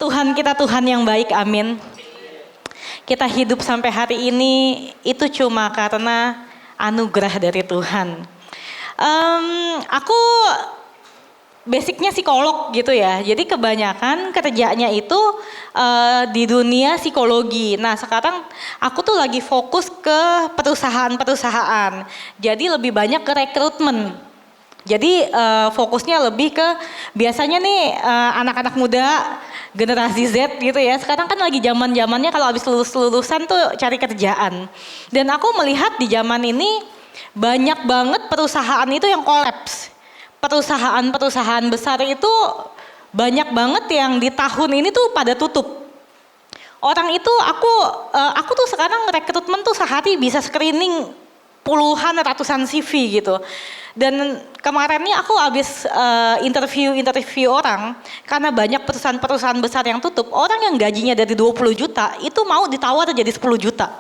Tuhan kita Tuhan yang baik, amin. Kita hidup sampai hari ini itu cuma karena anugerah dari Tuhan. Aku basicnya psikolog gitu ya, jadi kebanyakan kerjanya itu di dunia psikologi. Nah sekarang aku tuh lagi fokus ke perusahaan-perusahaan, jadi lebih banyak ke rekrutmen. Jadi fokusnya lebih ke biasanya nih anak-anak muda generasi Z gitu ya. Sekarang kan lagi zaman-zamannya kalau habis lulusan tuh cari kerjaan. Dan aku melihat di zaman ini banyak banget perusahaan itu yang kolaps. Perusahaan-perusahaan besar itu banyak banget yang di tahun ini tuh pada tutup. Orang itu aku tuh sekarang rekrutmen tuh sehari bisa screening puluhan ratusan CV gitu. Dan kemarinnya aku habis interview orang karena banyak perusahaan-perusahaan besar yang tutup. Orang yang gajinya dari 20 juta itu mau ditawar jadi 10 juta.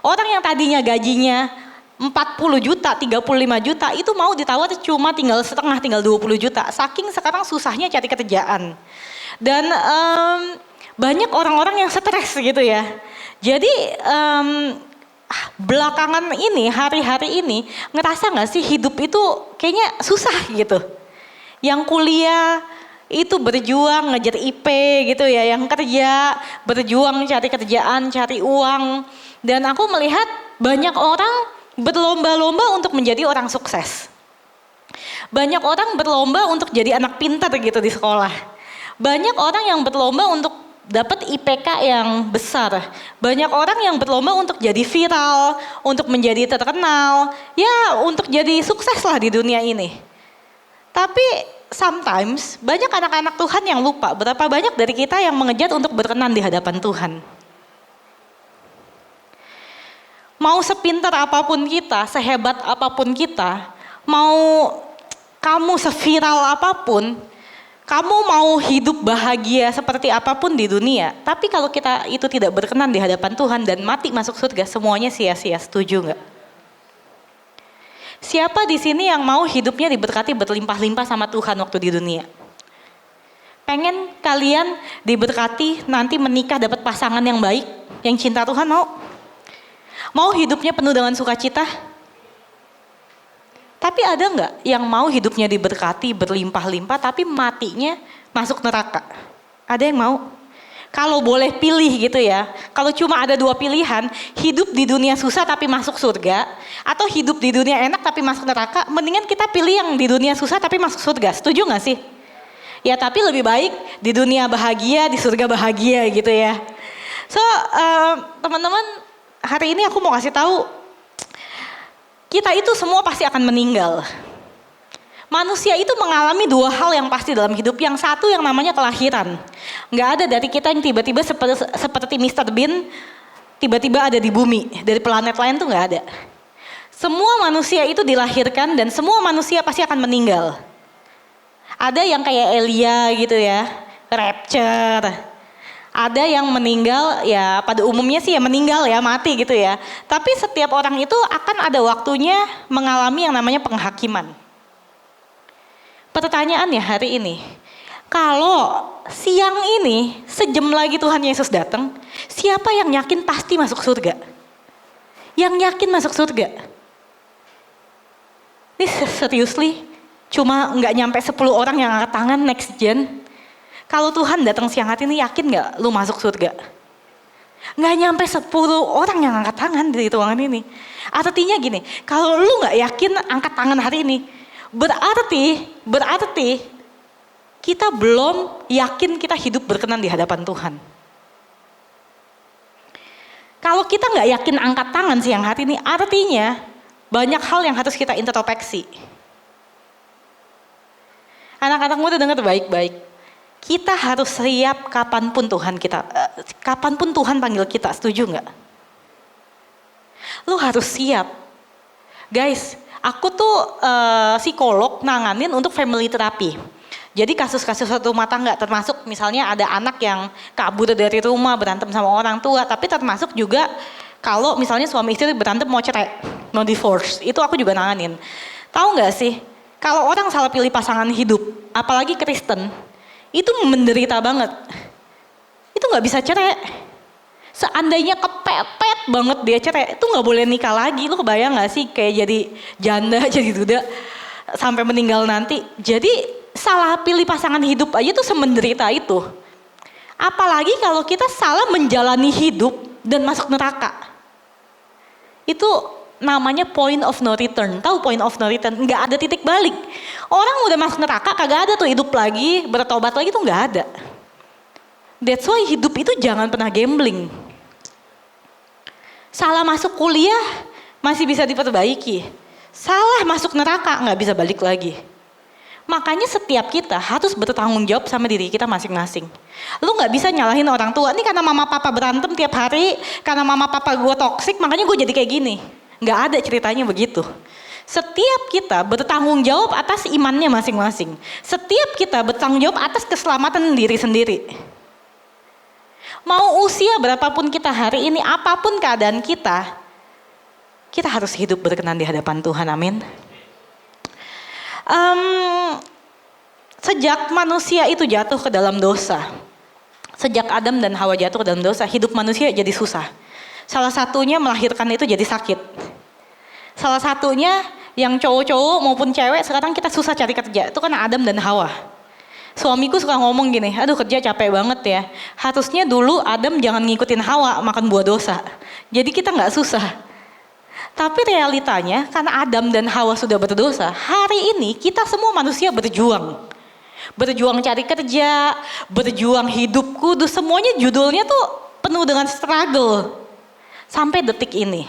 Orang yang tadinya gajinya 40 juta, 35 juta itu mau ditawar cuma tinggal setengah, tinggal 20 juta. Saking sekarang susahnya cari kerjaan. Dan banyak orang-orang yang stres gitu ya. Jadi belakangan ini, hari-hari ini ngerasa gak sih hidup itu kayaknya susah gitu. Yang kuliah itu berjuang ngejar IP gitu ya, yang kerja berjuang cari kerjaan, cari uang. Dan aku melihat banyak orang berlomba-lomba untuk menjadi orang sukses. Banyak orang berlomba untuk jadi anak pintar gitu di sekolah. Banyak orang yang berlomba untuk dapat IPK yang besar. Banyak orang yang berlomba untuk jadi viral, untuk menjadi terkenal, ya untuk jadi sukses lah di dunia ini. Tapi sometimes banyak anak-anak Tuhan yang lupa berapa banyak dari kita yang mengejar untuk berkenan di hadapan Tuhan. Mau sepintar apapun kita, sehebat apapun kita, mau kamu seviral apapun, kamu mau hidup bahagia seperti apapun di dunia, tapi kalau kita itu tidak berkenan di hadapan Tuhan dan mati masuk surga, semuanya sia-sia. Setuju nggak? Siapa di sini yang mau hidupnya diberkati berlimpah-limpah sama Tuhan waktu di dunia? Pengen kalian diberkati nanti menikah dapat pasangan yang baik, yang cinta Tuhan mau? Mau hidupnya penuh dengan sukacita? Tapi ada nggak yang mau hidupnya diberkati berlimpah-limpah tapi matinya masuk neraka? Ada yang mau? Kalau boleh pilih gitu ya, kalau cuma ada dua pilihan, hidup di dunia susah tapi masuk surga, atau hidup di dunia enak tapi masuk neraka, mendingan kita pilih yang di dunia susah tapi masuk surga. Setuju nggak sih? Ya tapi lebih baik di dunia bahagia, di surga bahagia gitu ya. So teman-teman, hari ini aku mau kasih tahu, kita itu semua pasti akan meninggal. Manusia itu mengalami dua hal yang pasti dalam hidup. Yang satu yang namanya kelahiran. Nggak ada dari kita yang tiba-tiba seperti Mr. Bean, tiba-tiba ada di bumi. Dari planet lain tuh nggak ada. Semua manusia itu dilahirkan dan semua manusia pasti akan meninggal. Ada yang kayak Elia gitu ya, rapture. Ada yang meninggal ya pada umumnya sih ya meninggal ya, mati gitu ya. Tapi setiap orang itu akan ada waktunya mengalami yang namanya penghakiman. Pertanyaannya hari ini, kalau siang ini sejam lagi Tuhan Yesus datang, siapa yang yakin pasti masuk surga? Yang yakin masuk surga? Ini seriously, cuma nggak nyampe 10 orang yang angkat tangan next gen. Kalau Tuhan datang siang hari ini, yakin gak lu masuk surga? Nggak nyampe 10 orang yang angkat tangan di ruangan ini. Artinya gini, kalau lu gak yakin angkat tangan hari ini, berarti kita belum yakin kita hidup berkenan di hadapan Tuhan. Kalau kita gak yakin angkat tangan siang hari ini, artinya banyak hal yang harus kita introspeksi. Anak-anak muda dengar baik-baik. Kita harus siap kapanpun Tuhan panggil kita, setuju nggak? Lu harus siap. Guys, aku tuh psikolog nanganin untuk family therapy. Jadi kasus-kasus rumah tangga, termasuk misalnya ada anak yang kabur dari rumah, berantem sama orang tua, tapi termasuk juga kalau misalnya suami istri berantem mau cerai, mau divorce, itu aku juga nanganin. Tahu nggak sih, kalau orang salah pilih pasangan hidup, apalagi Kristen, itu menderita banget. itu nggak bisa cerai. Seandainya kepepet banget dia cerai, itu nggak boleh nikah lagi. Lu kebayang nggak sih kayak jadi janda, jadi duda sampai meninggal nanti. Jadi salah pilih pasangan hidup aja tuh semenderita itu. Apalagi kalau kita salah menjalani hidup dan masuk neraka. Itu namanya point of no return. Tahu point of no return? Nggak ada titik balik. Orang udah masuk neraka kagak ada tuh hidup lagi, bertobat lagi tuh nggak ada. That's why hidup itu jangan pernah gambling. Salah masuk kuliah masih bisa diperbaiki. Salah masuk neraka nggak bisa balik lagi. Makanya setiap kita harus bertanggung jawab sama diri kita masing-masing. Lu nggak bisa nyalahin orang tua. Ini karena mama papa berantem tiap hari, karena mama papa gue toksik, makanya gue jadi kayak gini. Nggak ada ceritanya begitu. Setiap kita bertanggung jawab atas imannya masing-masing. Setiap kita bertanggung jawab atas keselamatan diri sendiri. Mau usia berapapun kita hari ini, apapun keadaan kita harus hidup berkenan di hadapan Tuhan, amin. Sejak manusia itu jatuh ke dalam dosa, sejak Adam dan Hawa jatuh ke dalam dosa, hidup manusia jadi susah. Salah satunya melahirkan itu jadi sakit. Salah satunya yang cowok-cowok maupun cewek sekarang kita susah cari kerja, itu karena Adam dan Hawa. Suamiku suka ngomong gini, aduh kerja capek banget ya. Harusnya dulu Adam jangan ngikutin Hawa makan buah dosa. Jadi kita gak susah. Tapi realitanya karena Adam dan Hawa sudah berdosa, hari ini kita semua manusia berjuang. Berjuang cari kerja, berjuang hidup kudus, semuanya judulnya tuh penuh dengan struggle. Sampai detik ini.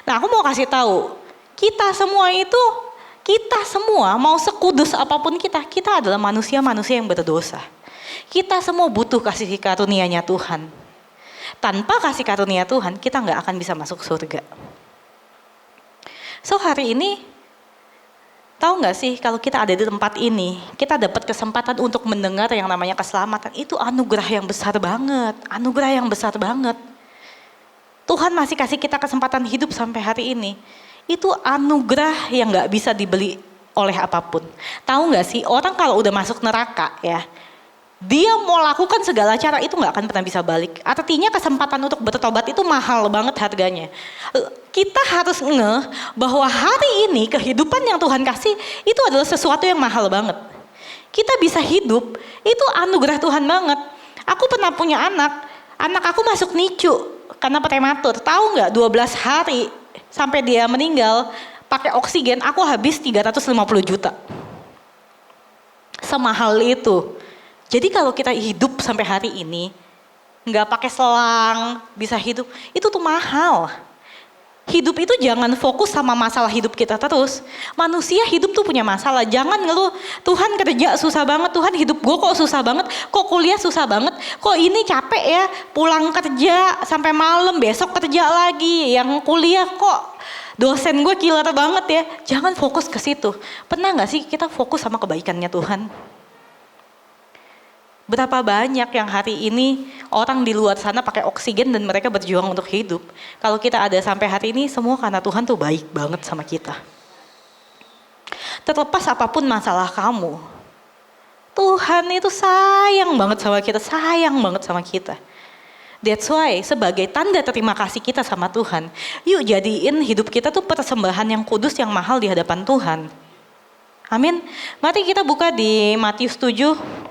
Nah aku mau kasih tahu, kita semua mau sekudus apapun kita adalah manusia-manusia yang berdosa. Kita semua butuh kasih karunia-Nya Tuhan. Tanpa kasih karunia Tuhan, kita nggak akan bisa masuk surga. So hari ini, tahu nggak sih kalau kita ada di tempat ini, kita dapat kesempatan untuk mendengar yang namanya keselamatan. Itu anugerah yang besar banget, anugerah yang besar banget. Tuhan masih kasih kita kesempatan hidup sampai hari ini. Itu anugerah yang gak bisa dibeli oleh apapun. Tahu gak sih, orang kalau udah masuk neraka ya, dia mau lakukan segala cara itu gak akan pernah bisa balik. Artinya kesempatan untuk bertobat itu mahal banget harganya. Kita harus ngeh bahwa hari ini kehidupan yang Tuhan kasih itu adalah sesuatu yang mahal banget. Kita bisa hidup, itu anugerah Tuhan banget. Aku pernah punya anak aku masuk NICU karena prematur. Tahu gak 12 hari sampai dia meninggal pakai oksigen, aku habis 350 juta. Semahal itu. Jadi kalau kita hidup sampai hari ini nggak pakai selang bisa hidup, itu tuh mahal. Hidup itu jangan fokus sama masalah hidup kita terus. Manusia hidup tuh punya masalah. Jangan ngeluh, Tuhan kerja susah banget, Tuhan hidup gue kok susah banget, kok kuliah susah banget, kok ini capek ya, pulang kerja sampai malam, besok kerja lagi, yang kuliah kok dosen gue killer banget ya. Jangan fokus ke situ. Pernah gak sih kita fokus sama kebaikannya Tuhan? Berapa banyak yang hari ini orang di luar sana pakai oksigen dan mereka berjuang untuk hidup. Kalau kita ada sampai hari ini semua karena Tuhan tuh baik banget sama kita. Terlepas apapun masalah kamu, Tuhan itu sayang banget sama kita, sayang banget sama kita. That's why sebagai tanda terima kasih kita sama Tuhan, yuk jadiin hidup kita tuh persembahan yang kudus, yang mahal di hadapan Tuhan. Amin. Mari kita buka di Matius 7.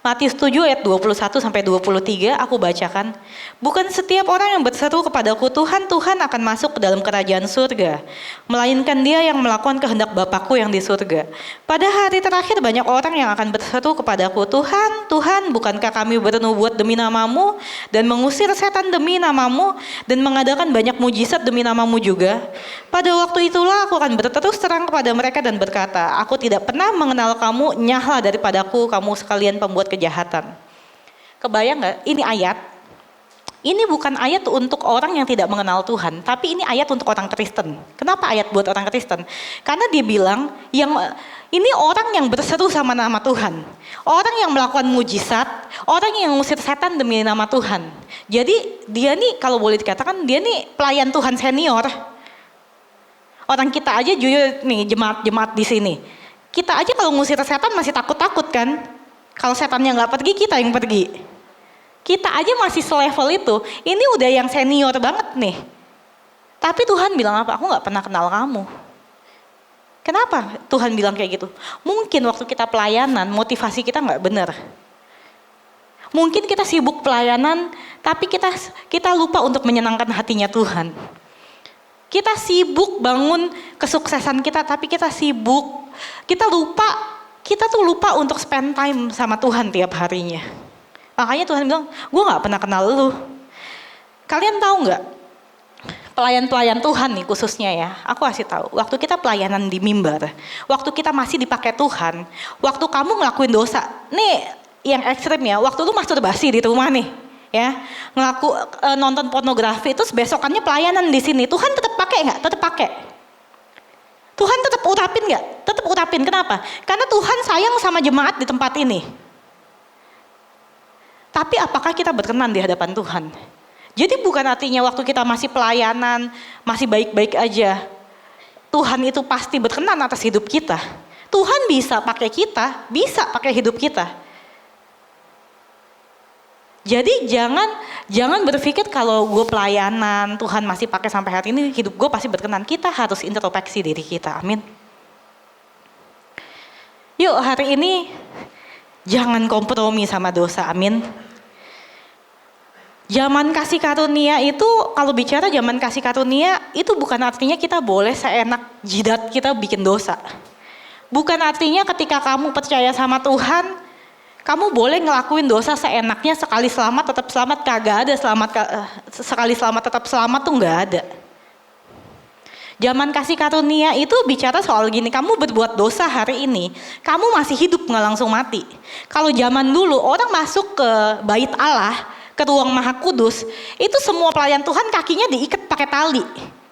Matius 7 ayat 21 sampai 23 aku bacakan. Bukan setiap orang yang berseru kepadaku Tuhan, Tuhan akan masuk ke dalam kerajaan surga, melainkan dia yang melakukan kehendak Bapakku yang di surga. Pada hari terakhir banyak orang yang akan berseru kepadaku, Tuhan, Tuhan, bukankah kami bernubuat demi namamu dan mengusir setan demi namamu dan mengadakan banyak mujizat demi namamu juga? Pada waktu itulah aku akan berterus terang kepada mereka dan berkata, aku tidak pernah mengenal kamu, nyahlah daripadaku kamu sekalian pembuat kejahatan. Kebayang gak? Ini ayat. Ini bukan ayat untuk orang yang tidak mengenal Tuhan, tapi ini ayat untuk orang Kristen. Kenapa ayat buat orang Kristen? Karena dia bilang, ini orang yang berseru sama nama Tuhan. Orang yang melakukan mujizat, orang yang ngusir setan demi nama Tuhan. Jadi dia nih kalau boleh dikatakan, dia nih pelayan Tuhan senior. Orang kita aja jujur nih, jemaat di sini. Kita aja kalau ngusir setan masih takut-takut kan? Kalau setannya nggak pergi, kita yang pergi. Kita aja masih selevel itu, ini udah yang senior banget nih. Tapi Tuhan bilang apa? Aku gak pernah kenal kamu. Kenapa Tuhan bilang kayak gitu? Mungkin waktu kita pelayanan, motivasi kita gak benar. Mungkin kita sibuk pelayanan, tapi kita lupa untuk menyenangkan hatinya Tuhan. Kita sibuk bangun kesuksesan kita, tapi kita tuh lupa untuk spend time sama Tuhan tiap harinya. Makanya Tuhan bilang, gue gak pernah kenal lu. Kalian tahu gak? Pelayan-pelayan Tuhan nih khususnya ya, aku kasih tahu. Waktu kita pelayanan di mimbar, waktu kita masih dipakai Tuhan, waktu kamu ngelakuin dosa, nih yang ekstrim ya, waktu lu masturbasi di rumah nih, ya nonton pornografi, terus besokannya pelayanan di sini, Tuhan tetap pakai nggak? Tetap pakai. Tuhan tetap urapin nggak? Tetap urapin. Kenapa? Karena Tuhan sayang sama jemaat di tempat ini. Tapi apakah kita berkenan di hadapan Tuhan? Jadi bukan artinya waktu kita masih pelayanan, masih baik-baik aja, Tuhan itu pasti berkenan atas hidup kita. Tuhan bisa pakai kita, bisa pakai hidup kita. Jadi jangan berpikir kalau gue pelayanan, Tuhan masih pakai sampai hari ini, hidup gue pasti berkenan. Kita harus introspeksi diri kita, amin. Yuk hari ini jangan kompromi sama dosa, amin. Zaman kasih karunia itu, kalau bicara zaman kasih karunia, itu bukan artinya kita boleh seenak jidat kita bikin dosa. Bukan artinya ketika kamu percaya sama Tuhan, kamu boleh ngelakuin dosa seenaknya, sekali selamat tetap selamat, kagak ada sekali selamat tetap selamat tuh nggak ada. Zaman kasih karunia itu bicara soal gini, kamu berbuat dosa hari ini, kamu masih hidup nggak langsung mati. Kalau zaman dulu orang masuk ke bait Allah, ke ruang Maha Kudus, itu semua pelayan Tuhan kakinya diikat pakai tali.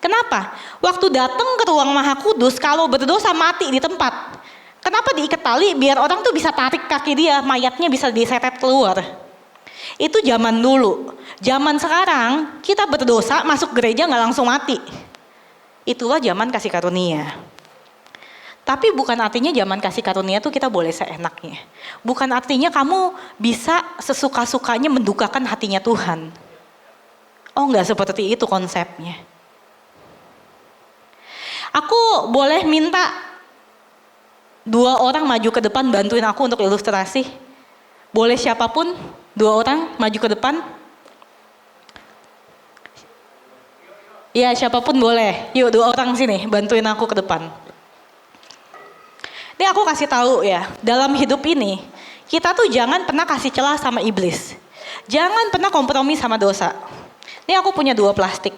Kenapa? Waktu datang ke ruang Maha Kudus, kalau berdosa mati di tempat. Kenapa diikat tali? Biar orang tuh bisa tarik kaki dia, mayatnya bisa diseret keluar. Itu zaman dulu. Zaman sekarang, kita berdosa masuk gereja nggak langsung mati. Itulah zaman kasih karunia. Tapi bukan artinya zaman kasih karunia tuh kita boleh seenaknya. Bukan artinya kamu bisa sesuka-sukanya mendukakan hatinya Tuhan. Oh enggak seperti itu konsepnya. Aku boleh minta 2 orang maju ke depan bantuin aku untuk ilustrasi. Boleh siapapun, 2 orang maju ke depan. Ya siapapun boleh. Yuk 2 orang sini bantuin aku ke depan. Ini aku kasih tahu ya, dalam hidup ini kita tuh jangan pernah kasih celah sama iblis. Jangan pernah kompromi sama dosa. Ini aku punya 2 plastik.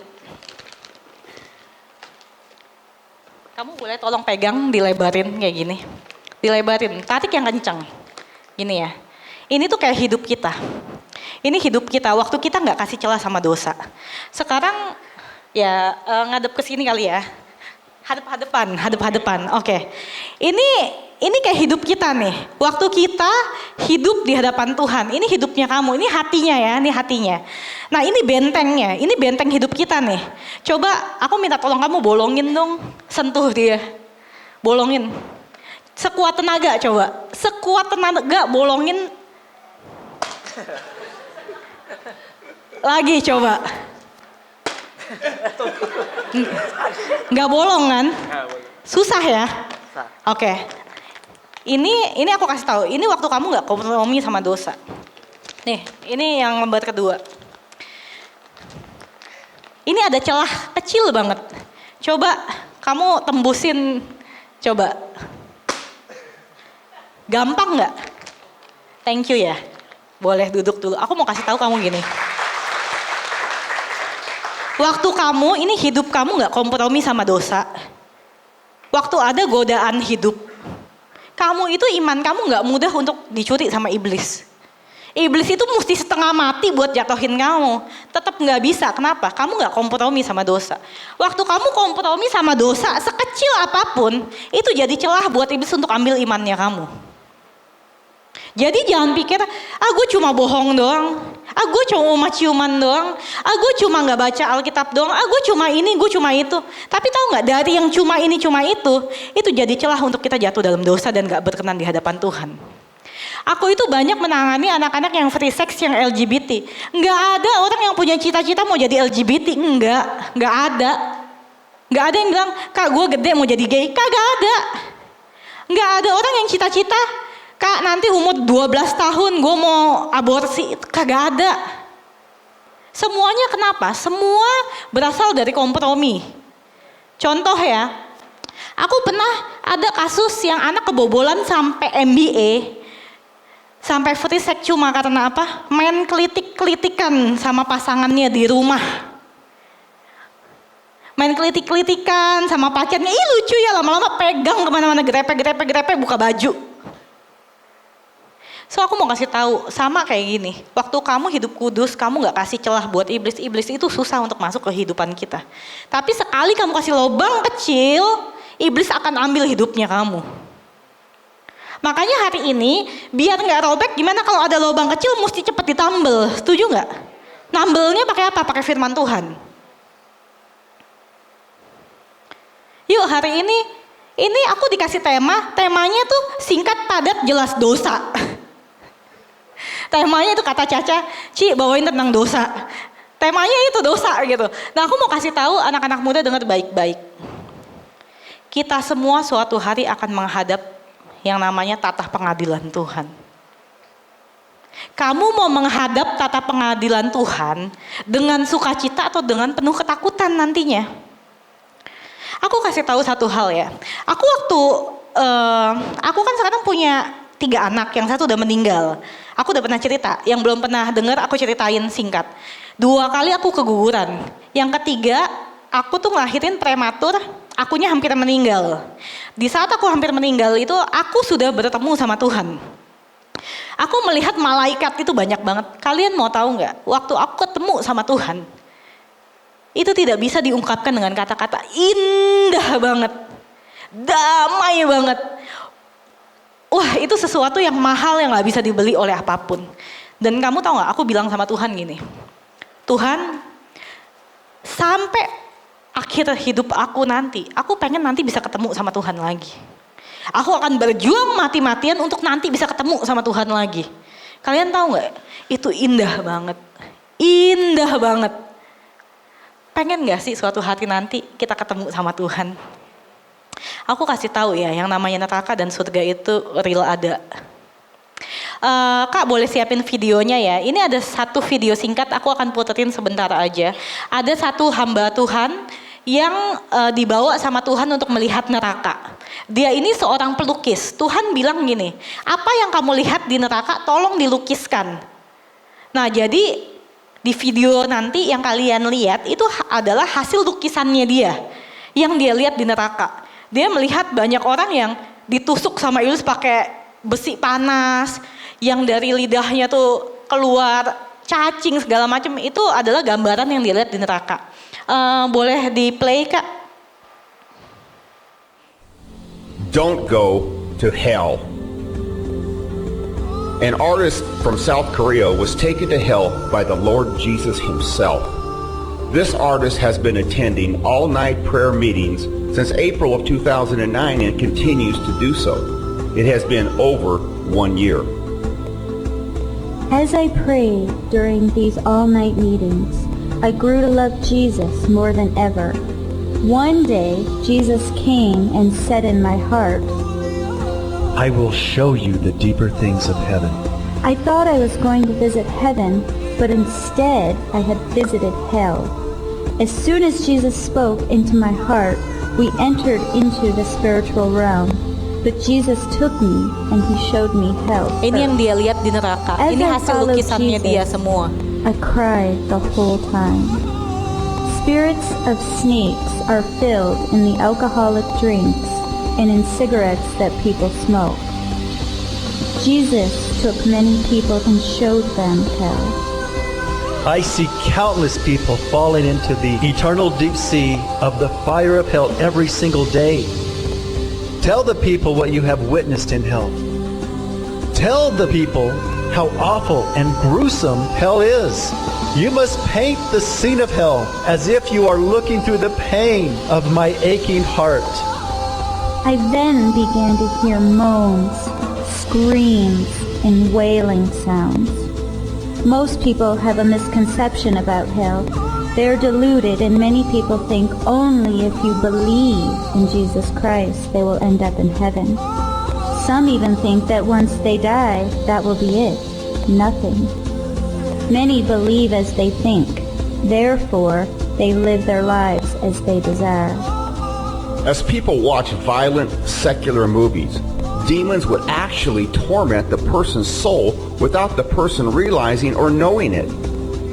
Kamu boleh tolong pegang, dilebarin kayak gini. Dilebarin, tarik yang kencang. Gini ya. Ini tuh kayak hidup kita. Ini hidup kita, waktu kita nggak kasih celah sama dosa. Sekarang ya ngadep ke sini kali ya. Hadap-hadapan. Oke. Ini kayak hidup kita nih. Waktu kita hidup di hadapan Tuhan, ini hidupnya kamu, ini hatinya ya, ini hatinya. Nah, ini bentengnya, ini benteng hidup kita nih. Coba aku minta tolong kamu bolongin dong, sentuh dia. Bolongin. Sekuat tenaga coba. Sekuat tenaga bolongin. Lagi coba. Nggak bolong kan? Susah ya? Oke. Ini aku kasih tahu. Ini waktu kamu nggak kompromi sama dosa. Nih, ini yang lembar kedua. Ini ada celah kecil banget. Coba kamu tembusin. Coba. Gampang nggak? Thank you ya. Boleh duduk dulu. Aku mau kasih tahu kamu gini. Waktu kamu, ini hidup kamu gak kompromi sama dosa. Waktu ada godaan hidup, kamu itu iman kamu gak mudah untuk dicuri sama iblis. Iblis itu mesti setengah mati buat jatuhin kamu. Tetap gak bisa, kenapa? Kamu gak kompromi sama dosa. Waktu kamu kompromi sama dosa, sekecil apapun, itu jadi celah buat iblis untuk ambil imannya kamu. Jadi jangan pikir, gue cuma bohong doang, gue cuma ciuman doang, gue cuma gak baca Alkitab doang, gue cuma ini, gue cuma itu. Tapi tahu gak, dari yang cuma ini, cuma itu jadi celah untuk kita jatuh dalam dosa dan gak berkenan di hadapan Tuhan. Aku itu banyak menangani anak-anak yang free sex, yang LGBT. Nggak ada orang yang punya cita-cita mau jadi LGBT. Nggak ada. Nggak ada yang bilang, Kak gue gede mau jadi gay. Kagak ada. Nggak ada orang yang cita-cita, Kak nanti umur 12 tahun gue mau aborsi. Kagak ada. Semuanya kenapa? Semua berasal dari kompromi. Contoh ya, aku pernah ada kasus yang anak kebobolan sampai MBA. Sampai free sex cuma karena apa? Main kelitik-kelitikan sama pasangannya di rumah. Main kelitik-kelitikan sama pacarnya. Ih lucu ya, lama-lama pegang kemana-mana, grepe buka baju. So aku mau kasih tahu, sama kayak gini. Waktu kamu hidup kudus, kamu gak kasih celah buat iblis. Iblis itu susah untuk masuk ke kehidupan kita. Tapi sekali kamu kasih lubang kecil, iblis akan ambil hidupnya kamu. Makanya hari ini, biar gak robek, gimana kalau ada lubang kecil mesti cepet ditambel. Setuju gak? Nambelnya pakai apa? Pakai firman Tuhan. Yuk hari ini aku dikasih temanya tuh singkat, padat, jelas, dosa. Temanya itu kata Caca, Ci bawain tentang dosa. Temanya itu dosa gitu. Nah aku mau kasih tahu anak-anak muda dengar baik-baik. Kita semua suatu hari akan menghadap yang namanya tatah pengadilan Tuhan. Kamu mau menghadap tatah pengadilan Tuhan dengan sukacita atau dengan penuh ketakutan nantinya? Aku kasih tahu satu hal ya. Aku kan sekarang punya 3 anak, yang satu udah meninggal. Aku udah pernah cerita, yang belum pernah dengar aku ceritain singkat. 2 kali aku keguguran. Yang ketiga, aku tuh ngelahirin prematur, akunya hampir meninggal. Di saat aku hampir meninggal itu, aku sudah bertemu sama Tuhan. Aku melihat malaikat itu banyak banget. Kalian mau tahu nggak? Waktu aku ketemu sama Tuhan, itu tidak bisa diungkapkan dengan kata-kata. Indah banget, damai banget. Wah itu sesuatu yang mahal yang gak bisa dibeli oleh apapun. Dan kamu tahu gak, aku bilang sama Tuhan gini, Tuhan sampai akhir hidup aku nanti, aku pengen nanti bisa ketemu sama Tuhan lagi. Aku akan berjuang mati-matian untuk nanti bisa ketemu sama Tuhan lagi. Kalian tahu gak, itu indah banget. Indah banget. Pengen gak sih suatu hari nanti kita ketemu sama Tuhan? Aku kasih tahu ya, yang namanya neraka dan surga itu real ada. Kak boleh siapin videonya ya. Ini ada satu video singkat, aku akan puterin sebentar aja. Ada satu hamba Tuhan yang dibawa sama Tuhan untuk melihat neraka. Dia ini seorang pelukis. Tuhan bilang gini, apa yang kamu lihat di neraka tolong dilukiskan. Nah jadi di video nanti yang kalian lihat itu adalah hasil lukisannya dia. Yang dia lihat di neraka. Dia melihat banyak orang yang ditusuk sama iblis pakai besi panas, yang dari lidahnya tuh keluar cacing segala macam. Itu adalah gambaran yang dia lihat di neraka. Boleh di play Kak? Don't go to hell. An artist from South Korea was taken to hell by the Lord Jesus himself. This artist has been attending all-night prayer meetings since April of 2009 and continues to do so. It has been over 1 year. As I prayed during these all-night meetings, I grew to love Jesus more than ever. One day, Jesus came and said in my heart, I will show you the deeper things of heaven. I thought I was going to visit heaven, but instead I had visited hell. As soon as Jesus spoke into my heart, we entered into the spiritual realm. But Jesus took me and he showed me hell. Ini yang dia lihat di neraka. As Ini I hasil followed lukisannya dia Jesus, semua. I cried the whole time. Spirits of snakes are filled in the alcoholic drinks and in cigarettes that people smoke. Jesus took many people and showed them hell. I see countless people falling into the eternal deep sea of the fire of hell every single day. Tell the people what you have witnessed in hell. Tell the people how awful and gruesome hell is. You must paint the scene of hell as if you are looking through the pain of my aching heart. I then began to hear moans, screams, and wailing sounds. Most people have a misconception about hell. They're deluded, and many people think only if you believe in Jesus Christ they will end up in heaven. Some even think that once they die, that will be it. Nothing. Many believe as they think. Therefore, they live their lives as they desire. As people watch violent, secular movies, demons would actually torment the person's soul without the person realizing or knowing it.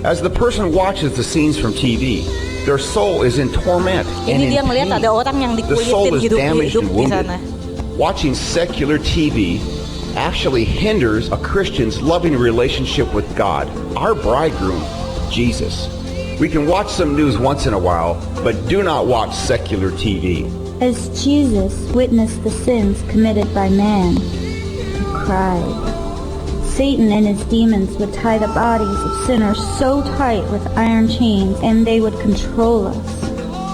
As the person watches the scenes from TV, their soul is in torment and Ini dia in ngelihat pain. ada orang yang The soul dikulitin is damaged hidup-hidup and di wounded. sana. Watching secular TV actually hinders a Christian's loving relationship with God, our bridegroom, Jesus. We can watch some news once in a while, but do not watch secular TV. As Jesus witnessed the sins committed by man, he cried. Satan and his demons would tie the bodies of sinners so tight with iron chains, and they would control us.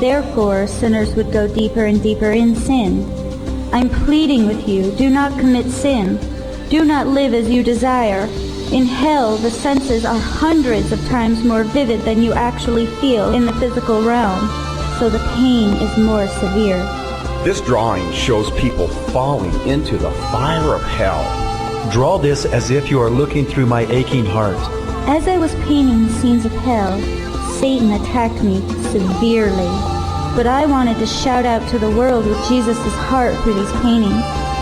Therefore, sinners would go deeper and deeper in sin. I'm pleading with you, do not commit sin. Do not live as you desire. In hell, the senses are hundreds of times more vivid than you actually feel in the physical realm, so the pain is more severe. This drawing shows people falling into the fire of hell. Draw this as if you are looking through my aching heart. As I was painting the scenes of hell, Satan attacked me severely. But I wanted to shout out to the world with Jesus' heart through these paintings.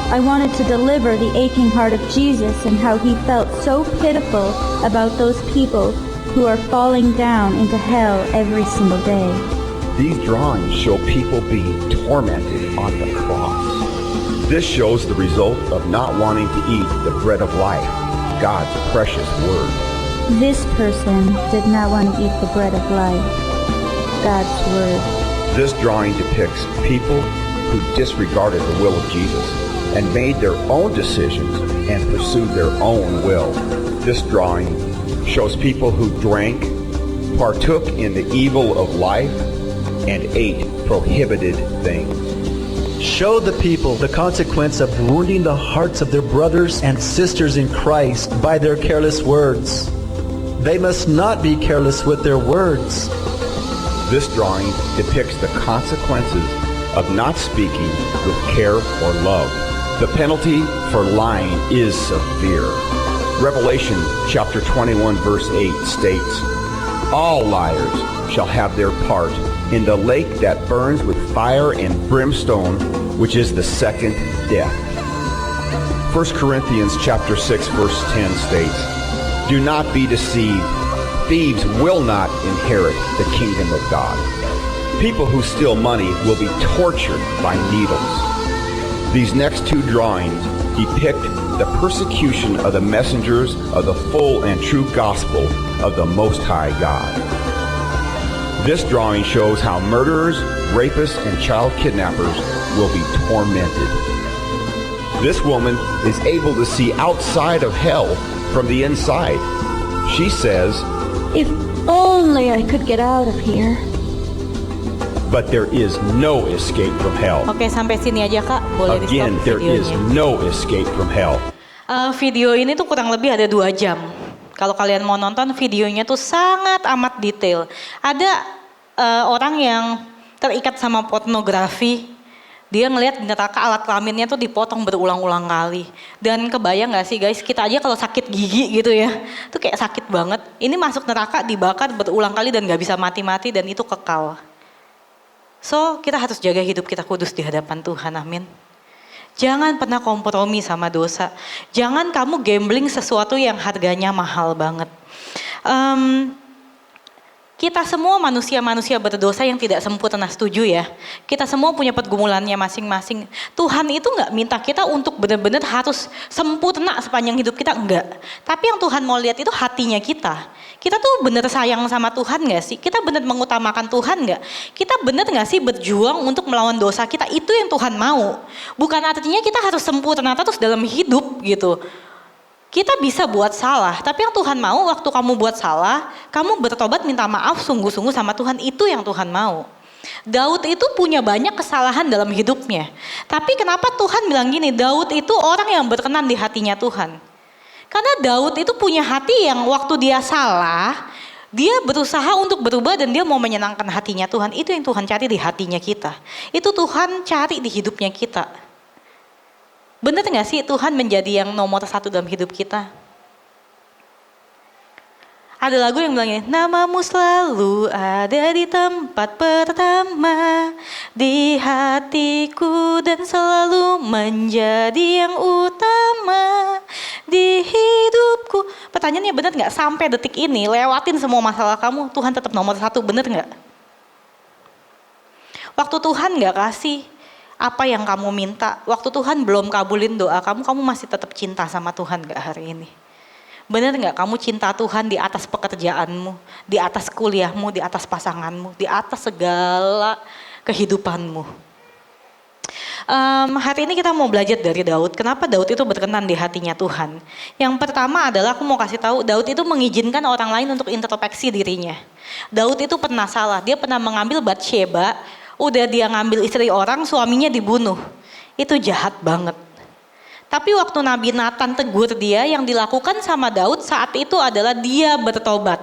I wanted to deliver the aching heart of Jesus and how he felt so pitiful about those people who are falling down into hell every single day. These drawings show people being tormented on the cross. This shows the result of not wanting to eat the bread of life, God's precious word. This person did not want to eat the bread of life, God's word. This drawing depicts people who disregarded the will of Jesus and made their own decisions and pursued their own will. This drawing shows people who drank, partook in the evil of life, and ate prohibited things. Show the people the consequence of wounding the hearts of their brothers and sisters in Christ by their careless words. They must not be careless with their words. This drawing depicts the consequences of not speaking with care or love. The penalty for lying is severe. Revelation chapter 21 verse 8 states, "All liars shall have their part in the lake that burns with fire and brimstone, which is the second death." 1 Corinthians chapter 6 verse 10 states, "Do not be deceived. Thieves will not inherit the kingdom of God." People who steal money will be tortured by needles. These next two drawings depict the persecution of the messengers of the full and true gospel of the Most High God. This drawing shows how murderers, rapists, and child kidnappers will be tormented. This woman is able to see outside of hell from the inside. She says, If only I could get out of here. "But there is no escape from hell." Oke, sampai sini aja Kak, boleh di Again, stop there is videonya. no escape from hell. Video ini tuh kurang lebih ada 2 jam. Kalau kalian mau nonton videonya tuh sangat amat detail. Ada orang yang terikat sama pornografi, dia ngelihat di neraka alat kelaminnya tuh dipotong berulang-ulang kali. Dan kebayang gak sih guys, kita aja kalau sakit gigi gitu ya, tuh kayak sakit banget. Ini masuk neraka dibakar berulang kali dan gak bisa mati-mati dan itu kekal. So kita harus jaga hidup kita kudus di hadapan Tuhan, amin. Jangan pernah kompromi sama dosa. Jangan kamu gambling sesuatu yang harganya mahal banget. Kita semua manusia-manusia berdosa yang tidak sempurna, setuju ya? Kita semua punya pergumulannya masing-masing. Tuhan itu nggak minta kita untuk benar-benar harus sempurna sepanjang hidup kita, enggak. Tapi yang Tuhan mau lihat itu hatinya kita. Kita tuh benar sayang sama Tuhan nggak sih? Kita benar mengutamakan Tuhan nggak? Kita benar nggak sih berjuang untuk melawan dosa kita? Itu yang Tuhan mau. Bukan artinya kita harus sempurna terus dalam hidup gitu. Kita bisa buat salah, tapi yang Tuhan mau waktu kamu buat salah, kamu bertobat minta maaf sungguh-sungguh sama Tuhan, itu yang Tuhan mau. Daud itu punya banyak kesalahan dalam hidupnya. Tapi kenapa Tuhan bilang gini, Daud itu orang yang berkenan di hatinya Tuhan. Karena Daud itu punya hati yang waktu dia salah, dia berusaha untuk berubah dan dia mau menyenangkan hatinya Tuhan. Itu yang Tuhan cari di hatinya kita. Itu Tuhan cari di hidupnya kita. Benar gak sih Tuhan menjadi yang nomor satu dalam hidup kita? Ada lagu yang bilang gini, namamu selalu ada di tempat pertama di hatiku dan selalu menjadi yang utama di hidupku. Pertanyaannya benar nggak sampai detik ini lewatin semua masalah kamu, Tuhan tetap nomor satu, benar nggak? Waktu Tuhan nggak kasih apa yang kamu minta, waktu Tuhan belum kabulin doa kamu, kamu masih tetap cinta sama Tuhan nggak hari ini? Benar nggak kamu cinta Tuhan di atas pekerjaanmu, di atas kuliahmu, di atas pasanganmu, di atas segala kehidupanmu? Hari ini kita mau belajar dari Daud. Kenapa Daud itu berkenan di hatinya Tuhan? Yang pertama adalah aku mau kasih tahu, Daud itu mengizinkan orang lain untuk introspeksi dirinya. Daud itu pernah salah, dia pernah mengambil Batsheba, udah dia ngambil istri orang, suaminya dibunuh. Itu jahat banget. Tapi waktu Nabi Nathan tegur dia, yang dilakukan sama Daud saat itu adalah dia bertobat.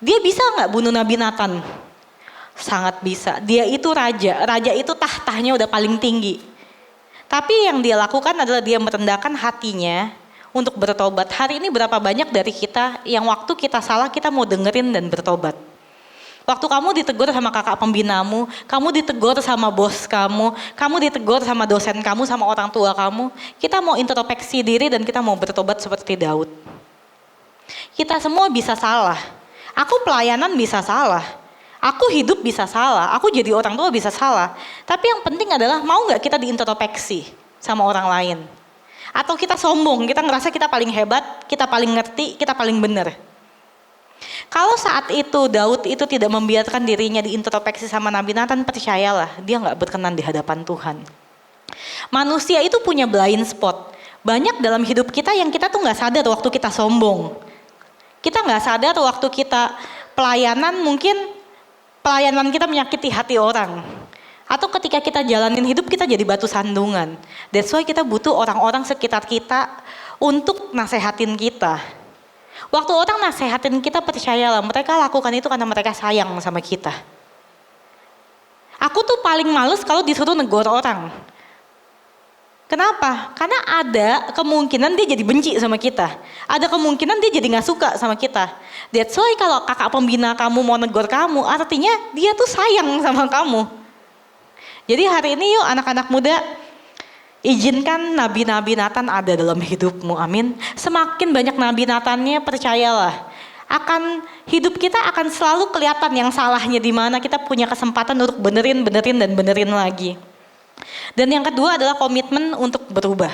Dia bisa nggak bunuh Nabi Nathan? Sangat bisa. Dia itu raja. Raja itu tahtanya udah paling tinggi. Tapi yang dia lakukan adalah dia merendahkan hatinya untuk bertobat. Hari ini berapa banyak dari kita yang waktu kita salah kita mau dengerin dan bertobat. Waktu kamu ditegur sama kakak pembinamu, kamu ditegur sama bos kamu ditegur sama dosen kamu, sama orang tua kamu, kita mau introspeksi diri dan kita mau bertobat seperti Daud. Kita semua bisa salah. Aku pelayanan bisa salah. Aku hidup bisa salah. Aku jadi orang tua bisa salah. Tapi yang penting adalah mau gak kita diintrospeksi sama orang lain. Atau kita sombong, kita ngerasa kita paling hebat, kita paling ngerti, kita paling benar. Kalau saat itu Daud itu tidak membiarkan dirinya diintrospeksi sama Nabi Nathan, percayalah dia gak berkenan di hadapan Tuhan. Manusia itu punya blind spot. Banyak dalam hidup kita yang kita tuh gak sadar waktu kita sombong. Kita gak sadar waktu kita pelayanan, mungkin pelayanan kita menyakiti hati orang. Atau ketika kita jalanin hidup kita jadi batu sandungan. That's why kita butuh orang-orang sekitar kita untuk nasehatin kita. Waktu orang nasehatin kita, percayalah mereka lakukan itu karena mereka sayang sama kita. Aku tuh paling males kalau disuruh negor orang. Kenapa? Karena ada kemungkinan dia jadi benci sama kita. Ada kemungkinan dia jadi gak suka sama kita. That's why kalau kakak pembina kamu mau negor kamu, artinya dia tuh sayang sama kamu. Jadi hari ini yuk anak-anak muda, izinkan Nabi-Nabi Nathan ada dalam hidupmu, amin. Semakin banyak Nabi Nathannya, percayalah, akan hidup kita akan selalu kelihatan yang salahnya di mana. Kita punya kesempatan untuk benerin lagi. Dan yang kedua adalah komitmen untuk berubah.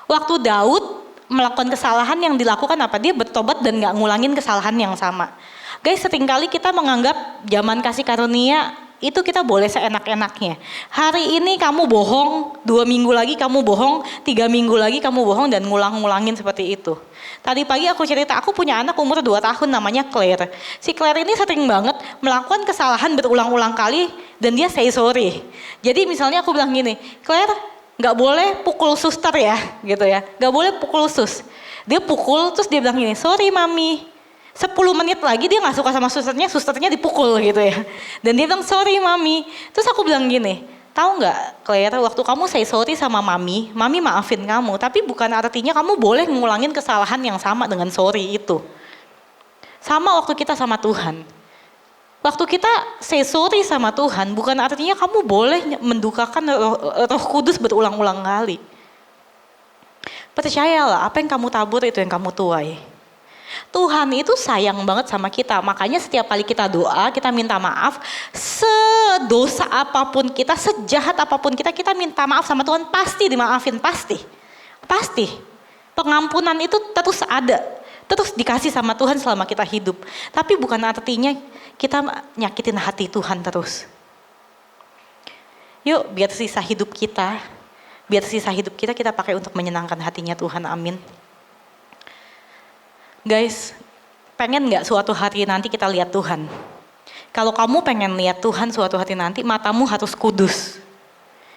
Waktu Daud melakukan kesalahan, yang dilakukan apa? Dia bertobat dan gak ngulangin kesalahan yang sama. Guys, seringkali kita menganggap zaman kasih karunia itu kita boleh seenak-enaknya. Hari ini kamu bohong, 2 minggu lagi kamu bohong, 3 minggu lagi kamu bohong dan ngulang-ngulangin seperti itu. Tadi pagi aku cerita, aku punya anak umur 2 tahun namanya Claire. Si Claire ini sering banget melakukan kesalahan berulang-ulang kali dan dia say sorry. Jadi misalnya aku bilang gini, Claire gak boleh pukul suster ya, gitu ya. Gak boleh pukul sus. Dia pukul terus dia bilang gini, sorry mami. 10 menit lagi dia gak suka sama susternya dipukul gitu ya. Dan dia bilang sorry mami. Terus aku bilang gini, tahu gak Claire, waktu kamu say sorry sama mami maafin kamu. Tapi bukan artinya kamu boleh ngulangin kesalahan yang sama dengan sorry itu. Sama waktu kita sama Tuhan. Waktu kita say sorry sama Tuhan, bukan artinya kamu boleh mendukakan Roh Kudus berulang-ulang kali. Percayalah, apa yang kamu tabur itu yang kamu tuai. Tuhan itu sayang banget sama kita, makanya setiap kali kita doa, kita minta maaf, sedosa apapun kita, sejahat apapun kita minta maaf sama Tuhan, pasti dimaafin, pasti. Pengampunan itu terus ada, terus dikasih sama Tuhan selama kita hidup. Tapi bukan artinya kita nyakitin hati Tuhan terus. Yuk, biar sisa hidup kita kita pakai untuk menyenangkan hatinya Tuhan, amin. Guys, pengen gak suatu hari nanti kita lihat Tuhan? Kalau kamu pengen lihat Tuhan suatu hari nanti, matamu harus kudus.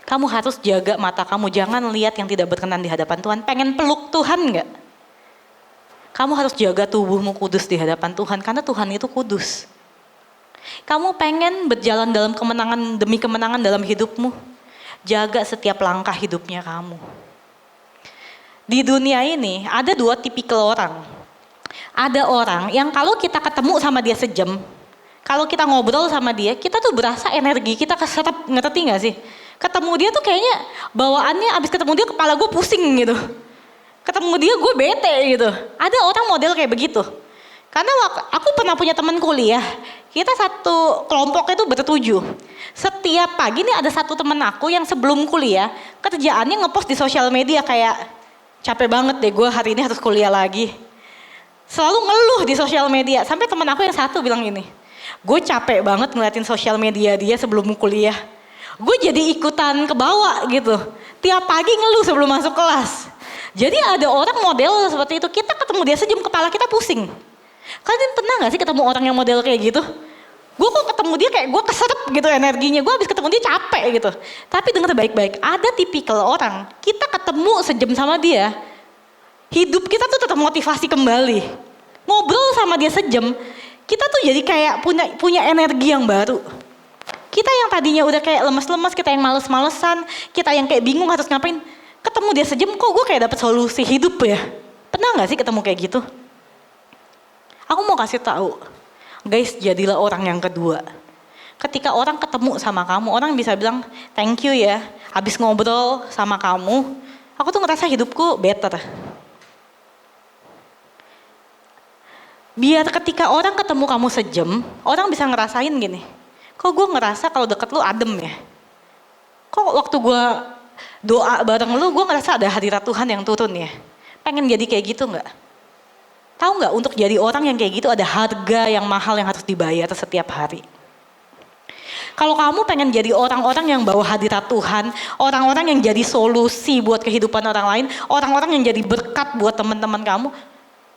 Kamu harus jaga mata kamu, jangan lihat yang tidak berkenan di hadapan Tuhan. Pengen peluk Tuhan gak? Kamu harus jaga tubuhmu kudus di hadapan Tuhan karena Tuhan itu kudus. Kamu pengen berjalan dalam kemenangan demi kemenangan dalam hidupmu, jaga setiap langkah hidupnya kamu. Di dunia ini ada 2 tipikal orang. Ada orang yang kalau kita ketemu sama dia sejam, kalau kita ngobrol sama dia, kita tuh berasa energi kita keserap, ngerti gak sih? Ketemu dia tuh kayaknya bawaannya abis ketemu dia kepala gue pusing gitu. Ketemu dia gue bete gitu. Ada orang model kayak begitu. Karena aku pernah punya teman kuliah, kita satu kelompok itu ber7. Setiap pagi nih ada satu teman aku yang sebelum kuliah, kerjaannya ngepost di sosial media kayak, capek banget deh gue hari ini harus kuliah lagi. Selalu ngeluh di sosial media, sampai teman aku yang satu bilang gini, gue capek banget ngeliatin sosial media dia sebelum kuliah. Gue jadi ikutan ke bawah gitu. Tiap pagi ngeluh sebelum masuk kelas. Jadi ada orang model seperti itu, kita ketemu dia sejam kepala kita pusing. Kalian pernah gak sih ketemu orang yang model kayak gitu? Gue kok ketemu dia kayak gue keserap gitu energinya, gue habis ketemu dia capek gitu. Tapi dengar baik-baik, ada tipikal orang, kita ketemu sejam sama dia, hidup kita tuh tetap motivasi kembali. Ngobrol sama dia sejam, kita tuh jadi kayak punya energi yang baru. Kita yang tadinya udah kayak lemes-lemes, kita yang males-malesan, kita yang kayak bingung harus ngapain, ketemu dia sejam kok gue kayak dapet solusi hidup ya. Pernah gak sih ketemu kayak gitu? Aku mau kasih tahu, guys, jadilah orang yang kedua. Ketika orang ketemu sama kamu, orang bisa bilang thank you ya, habis ngobrol sama kamu, aku tuh ngerasa hidupku better. Biar ketika orang ketemu kamu sejam, orang bisa ngerasain gini, kok gue ngerasa kalau deket lu adem ya? Kok waktu gue doa bareng lu, gue ngerasa ada hadirat Tuhan yang turun ya? Pengen jadi kayak gitu gak? Tahu gak, untuk jadi orang yang kayak gitu ada harga yang mahal yang harus dibayar setiap hari. Kalau kamu pengen jadi orang-orang yang bawa hadirat Tuhan, orang-orang yang jadi solusi buat kehidupan orang lain, orang-orang yang jadi berkat buat teman-teman kamu,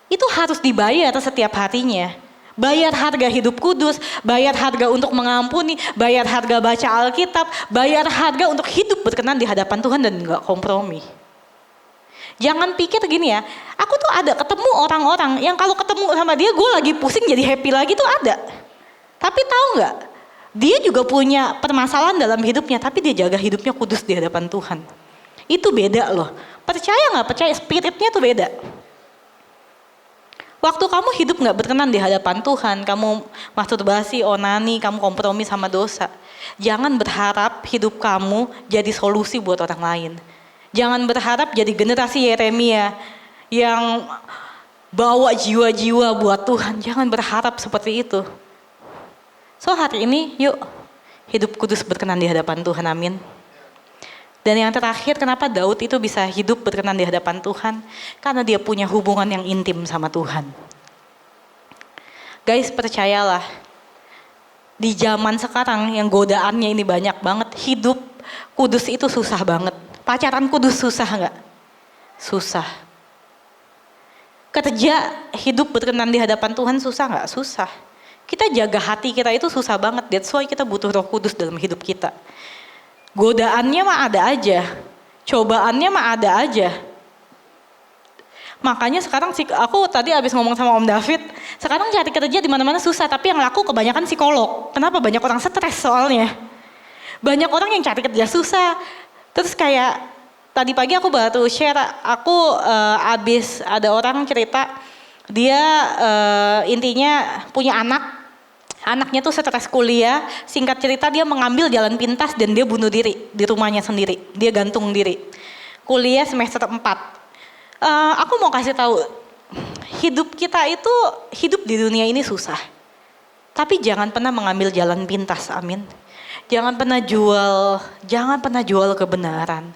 itu harus dibayar setiap harinya. Bayar harga hidup kudus, bayar harga untuk mengampuni, bayar harga baca Alkitab, bayar harga untuk hidup berkenan di hadapan Tuhan dan gak kompromi. Jangan pikir gini ya, aku tuh ada ketemu orang-orang yang kalau ketemu sama dia gue lagi pusing jadi happy lagi tuh ada. Tapi tahu gak, dia juga punya permasalahan dalam hidupnya, tapi dia jaga hidupnya kudus di hadapan Tuhan. Itu beda loh, percaya gak percaya, spiritnya tuh beda. Waktu kamu hidup gak berkenan di hadapan Tuhan, kamu masturbasi, onani, kamu kompromi sama dosa. Jangan berharap hidup kamu jadi solusi buat orang lain. Jangan berharap jadi generasi Yeremia yang bawa jiwa-jiwa buat Tuhan. Jangan berharap seperti itu. So hari ini yuk hidup kudus berkenan di hadapan Tuhan, amin. Dan yang terakhir, kenapa Daud itu bisa hidup berkenan di hadapan Tuhan? Karena dia punya hubungan yang intim sama Tuhan. Guys, percayalah, di zaman sekarang yang godaannya ini banyak banget, hidup kudus itu susah banget. Pacaran kudus susah gak? Susah. Kerja hidup berkenan di hadapan Tuhan susah gak? Susah. Kita jaga hati kita itu susah banget, that's why kita butuh Roh Kudus dalam hidup kita. Godaannya mah ada aja, cobaannya mah ada aja. Makanya sekarang aku tadi habis ngomong sama Om David, sekarang cari kerja di mana-mana susah, tapi yang laku kebanyakan psikolog. Kenapa? Banyak orang stres soalnya. Banyak orang yang cari kerja susah. Terus kayak tadi pagi aku baru share, aku habis ada orang cerita dia intinya punya anak. Anaknya tuh stres kuliah, singkat cerita dia mengambil jalan pintas dan dia bunuh diri di rumahnya sendiri. Dia gantung diri. Kuliah semester 4. Aku mau kasih tahu, hidup kita itu, hidup di dunia ini susah. Tapi jangan pernah mengambil jalan pintas, amin. Jangan pernah jual kebenaran.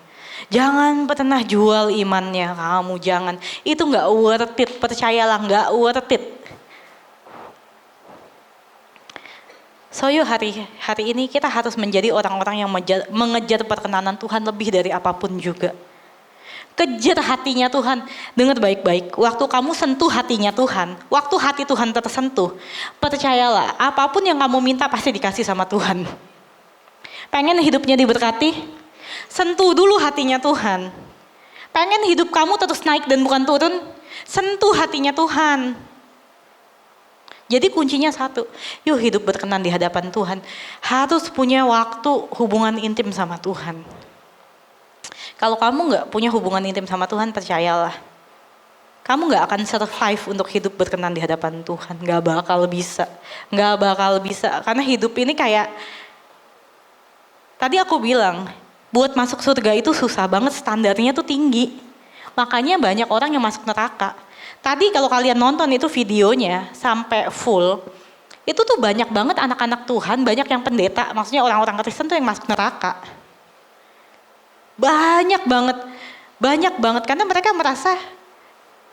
Jangan pernah jual imannya kamu, jangan. Itu gak worth it, percayalah gak worth it. So yuk hari ini kita harus menjadi orang-orang yang mengejar perkenanan Tuhan lebih dari apapun juga. Kejar hatinya Tuhan. Dengar baik-baik, waktu kamu sentuh hatinya Tuhan, waktu hati Tuhan tersentuh, percayalah apapun yang kamu minta pasti dikasih sama Tuhan. Pengen hidupnya diberkati? Sentuh dulu hatinya Tuhan. Pengen hidup kamu terus naik dan bukan turun? Sentuh hatinya Tuhan. Jadi kuncinya satu, yuk hidup berkenan di hadapan Tuhan. Harus punya waktu hubungan intim sama Tuhan. Kalau kamu gak punya hubungan intim sama Tuhan, percayalah. Kamu gak akan survive untuk hidup berkenan di hadapan Tuhan. Gak bakal bisa. Gak bakal bisa. Karena hidup ini kayak, tadi aku bilang, buat masuk surga itu susah banget, standarnya tuh tinggi. Makanya banyak orang yang masuk neraka. Tadi kalau kalian nonton itu videonya sampai full, itu tuh banyak banget anak-anak Tuhan, banyak yang pendeta, maksudnya orang-orang Kristen tuh yang masuk neraka. Banyak banget karena mereka merasa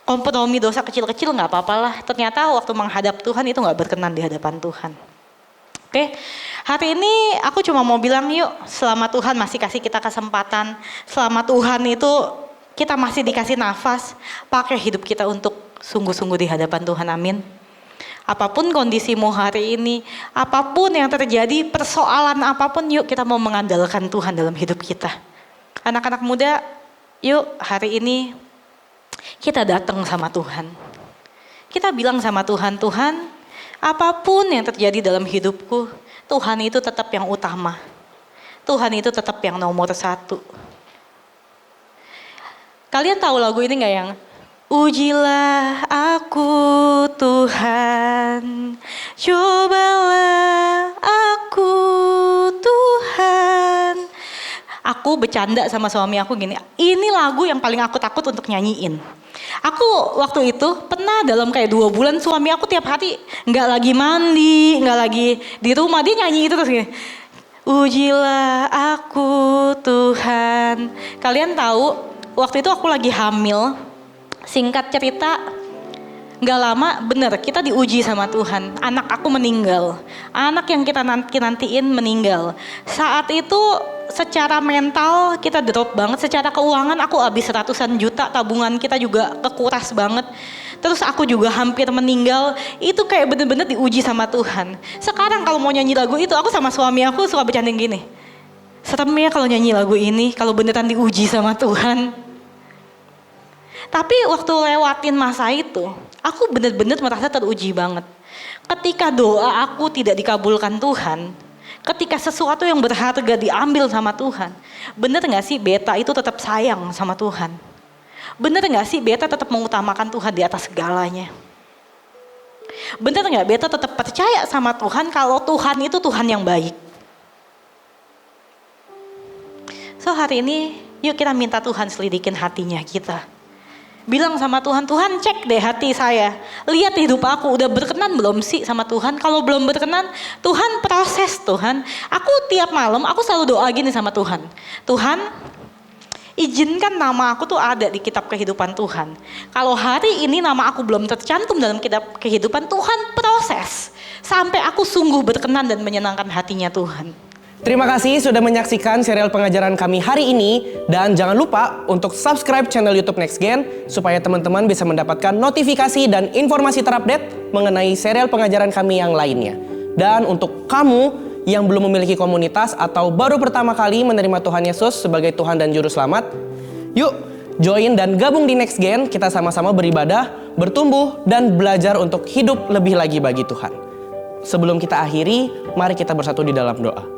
kompromi dosa kecil-kecil nggak apa-apalah. Ternyata waktu menghadap Tuhan itu nggak berkenan di hadapan Tuhan. Oke, hari ini aku cuma mau bilang yuk, selama Tuhan masih kasih kita kesempatan, selama Tuhan itu kita masih dikasih nafas, pakai hidup kita untuk sungguh-sungguh di hadapan Tuhan, amin. Apapun kondisimu hari ini, apapun yang terjadi, persoalan apapun, yuk kita mau mengandalkan Tuhan dalam hidup kita. Anak-anak muda, yuk hari ini kita datang sama Tuhan. Kita bilang sama Tuhan, Tuhan, apapun yang terjadi dalam hidupku, Tuhan itu tetap yang utama. Tuhan itu tetap yang nomor satu. Kalian tahu lagu ini gak yang ujilah aku Tuhan, cobalah aku Tuhan. Aku bercanda sama suami aku gini, ini lagu yang paling aku takut untuk nyanyiin. Aku waktu itu pernah dalam kayak 2 bulan suami aku tiap hari gak lagi mandi, gak lagi di rumah, dia nyanyi itu terus gini. Ujilah aku Tuhan. Kalian tahu waktu itu aku lagi hamil, singkat cerita, gak lama bener kita diuji sama Tuhan. Anak aku meninggal, anak yang kita nantiin meninggal. Saat itu secara mental kita drop banget, secara keuangan aku habis ratusan juta, tabungan kita juga kekuras banget. Terus aku juga hampir meninggal, itu kayak bener-bener diuji sama Tuhan. Sekarang kalau mau nyanyi lagu itu, aku sama suami aku suka bercanding gini. Serem ya kalau nyanyi lagu ini, kalau beneran diuji sama Tuhan. Tapi waktu lewatin masa itu, aku benar-benar merasa teruji banget. Ketika doa aku tidak dikabulkan Tuhan, ketika sesuatu yang berharga diambil sama Tuhan, bener gak sih beta itu tetap sayang sama Tuhan? Bener gak sih beta tetap mengutamakan Tuhan di atas segalanya? Bener gak beta tetap percaya sama Tuhan kalau Tuhan itu Tuhan yang baik? So hari ini, yuk kita minta Tuhan selidikin hatinya kita. Bilang sama Tuhan, Tuhan cek deh hati saya. Lihat hidup aku, udah berkenan belum sih sama Tuhan? Kalau belum berkenan, Tuhan proses Tuhan. Aku tiap malam, aku selalu doa gini sama Tuhan. Tuhan, izinkan nama aku tuh ada di kitab kehidupan Tuhan. Kalau hari ini nama aku belum tercantum dalam kitab kehidupan Tuhan, proses. Sampai aku sungguh berkenan dan menyenangkan hatinya Tuhan. Terima kasih sudah menyaksikan serial pengajaran kami hari ini. Dan jangan lupa untuk subscribe channel YouTube Next Gen supaya teman-teman bisa mendapatkan notifikasi dan informasi terupdate mengenai serial pengajaran kami yang lainnya. Dan untuk kamu yang belum memiliki komunitas atau baru pertama kali menerima Tuhan Yesus sebagai Tuhan dan Juru Selamat, yuk join dan gabung di Next Gen. Kita sama-sama beribadah, bertumbuh, dan belajar untuk hidup lebih lagi bagi Tuhan. Sebelum kita akhiri, mari kita bersatu di dalam doa.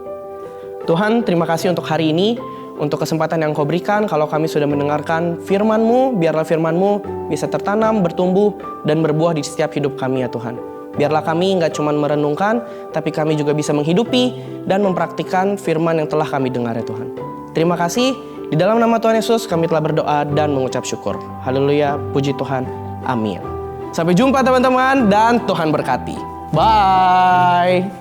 Tuhan, terima kasih untuk hari ini, untuk kesempatan yang Kau berikan. Kalau kami sudah mendengarkan firman-Mu, biarlah firman-Mu bisa tertanam, bertumbuh, dan berbuah di setiap hidup kami ya Tuhan. Biarlah kami nggak cuma merenungkan, tapi kami juga bisa menghidupi dan mempraktikkan firman yang telah kami dengar ya Tuhan. Terima kasih, di dalam nama Tuhan Yesus kami telah berdoa dan mengucap syukur. Haleluya, puji Tuhan, amin. Sampai jumpa teman-teman, dan Tuhan berkati. Bye!